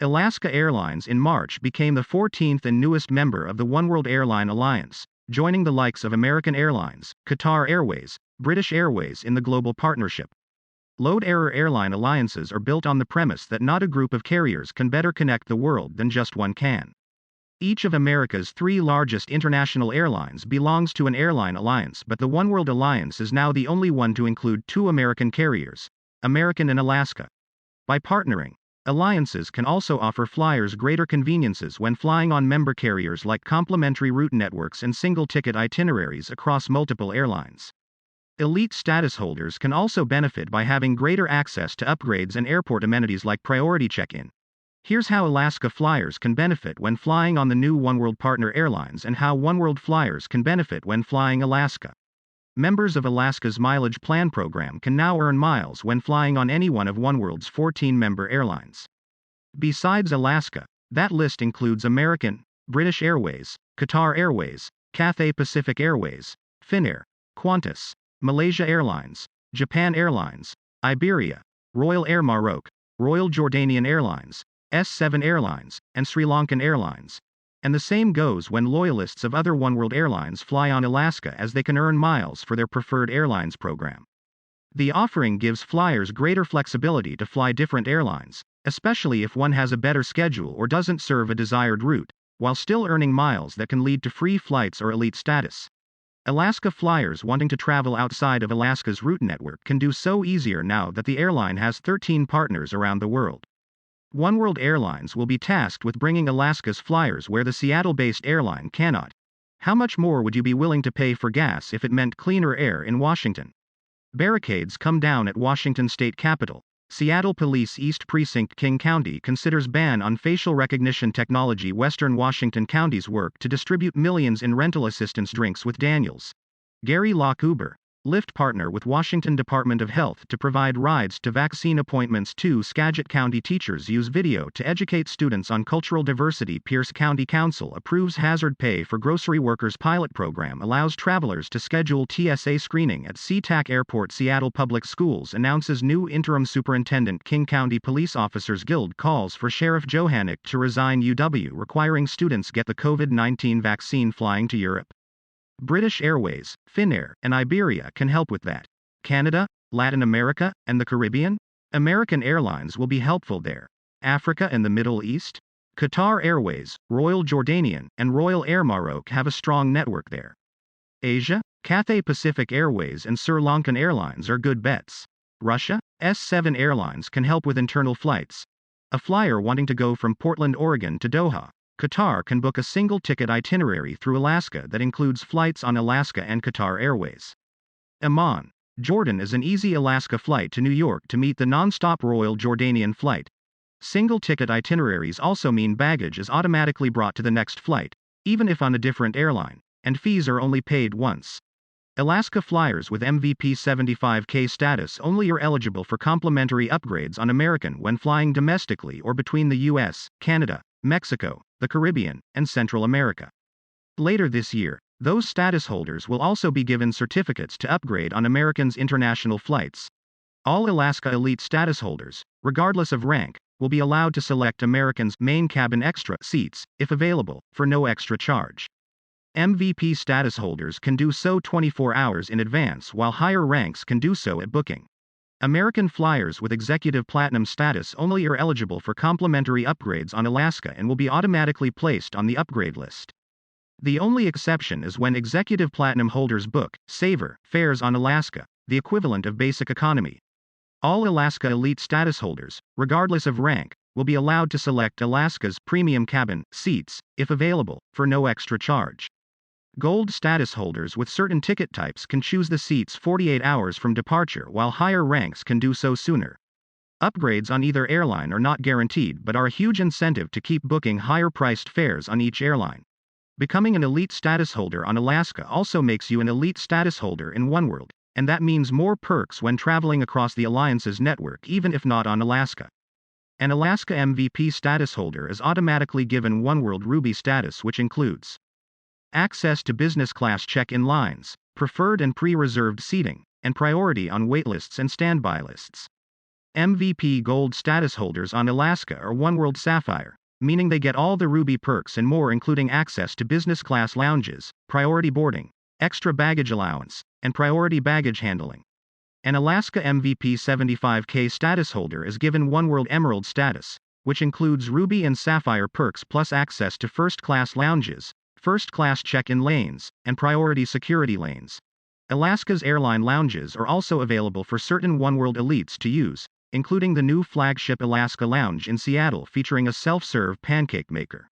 Alaska Airlines in March became the 14th and newest member of the Oneworld Airline Alliance, joining the likes of American Airlines, Qatar Airways, British Airways in the global partnership.Load ErrorAirline alliances are built on the premise that not a group of carriers can better connect the world than just one can. Each of America's three largest international airlines belongs to an airline alliance, but the Oneworld Alliance is now the only one to include two American carriers, American and Alaska. By partnering, alliances can also offer flyers greater conveniences when flying on member carriers like complementary route networks and single-ticket itineraries across multiple airlines. Elite status holders can also benefit by having greater access to upgrades and airport amenities like priority check-in. Here's how Alaska flyers can benefit when flying on the new Oneworld partner airlines and how Oneworld flyers can benefit when flying Alaska. Members of Alaska's Mileage Plan program can now earn miles when flying on any one of Oneworld's 14 member airlines. Besides Alaska, that list includes American, British Airways, Qatar Airways, Cathay Pacific Airways, Finnair, Qantas, Malaysia Airlines, Japan Airlines, Iberia, Royal Air Maroc, Royal Jordanian Airlines, S7 Airlines, and Sri Lankan Airlines. And the same goes when loyalists of other Oneworld airlines fly on Alaska, as they can earn miles for their preferred airlines program. The offering gives flyers greater flexibility to fly different airlines, especially if one has a better schedule or doesn't serve a desired route, while still earning miles that can lead to free flights or elite status. Alaska flyers wanting to travel outside of Alaska's route network can do so easier now that the airline has 13 partners around the world. Oneworld Airlines will be tasked with bringing Alaska's flyers where the Seattle-based airline cannot. How much more would you be willing to pay for gas if it meant cleaner air in Washington? Barricades come down at Washington State Capitol. Seattle Police East Precinct King County considers ban on facial recognition technology. Western Washington counties work to distribute millions in rental assistance drinks with Daniels. Gary Locke Uber, Lyft partner with Washington Department of Health to provide rides to vaccine appointments. 2 Skagit County teachers use video to educate students on cultural diversity. Pierce County Council approves hazard pay for grocery workers. Pilot program allows travelers to schedule TSA screening at SeaTac Airport. Seattle Public Schools announces new interim superintendent. King County Police Officers Guild calls for Sheriff Johannick to resign. UW requiring students get the COVID-19 vaccine. Flying to Europe, British Airways, Finnair, and Iberia can help with that. Canada, Latin America, and the Caribbean? American Airlines will be helpful there. Africa and the Middle East? Qatar Airways, Royal Jordanian, and Royal Air Maroc have a strong network there. Asia? Cathay Pacific Airways and Sri Lankan Airlines are good bets. Russia? S7 Airlines can help with internal flights. A flyer wanting to go from Portland, Oregon to Doha, Qatar can book a single-ticket itinerary through Alaska that includes flights on Alaska and Qatar Airways. Amman, Jordan is an easy Alaska flight to New York to meet the non-stop Royal Jordanian flight. Single-ticket itineraries also mean baggage is automatically brought to the next flight, even if on a different airline, and fees are only paid once. Alaska flyers with MVP 75K status only are eligible for complimentary upgrades on American when flying domestically or between the US, Canada, Mexico, the Caribbean, and Central America. Later this year, those status holders will also be given certificates to upgrade on American's international flights. All Alaska Elite status holders, regardless of rank, will be allowed to select American's Main Cabin Extra seats, if available, for no extra charge. MVP status holders can do so 24 hours in advance, while higher ranks can do so at booking. American flyers with Executive Platinum status only are eligible for complimentary upgrades on Alaska and will be automatically placed on the upgrade list. The only exception is when Executive Platinum holders book Saver fares on Alaska, the equivalent of Basic Economy. All Alaska Elite status holders, regardless of rank, will be allowed to select Alaska's Premium Cabin seats, if available, for no extra charge. Gold status holders with certain ticket types can choose the seats 48 hours from departure, while higher ranks can do so sooner. Upgrades on either airline are not guaranteed but are a huge incentive to keep booking higher-priced fares on each airline. Becoming an elite status holder on Alaska also makes you an elite status holder in Oneworld, and that means more perks when traveling across the Alliance's network even if not on Alaska. An Alaska MVP status holder is automatically given Oneworld Ruby status, which includes access to business class check-in lines, preferred and pre-reserved seating, and priority on waitlists and standby lists. MVP Gold status holders on Alaska are Oneworld Sapphire, meaning they get all the Ruby perks and more, including access to business class lounges, priority boarding, extra baggage allowance, and priority baggage handling. An Alaska MVP 75K status holder is given Oneworld Emerald status, which includes Ruby and Sapphire perks plus access to first-class lounges, first-class check-in lanes, and priority security lanes. Alaska's airline lounges are also available for certain Oneworld elites to use, including the new flagship Alaska Lounge in Seattle featuring a self-serve pancake maker.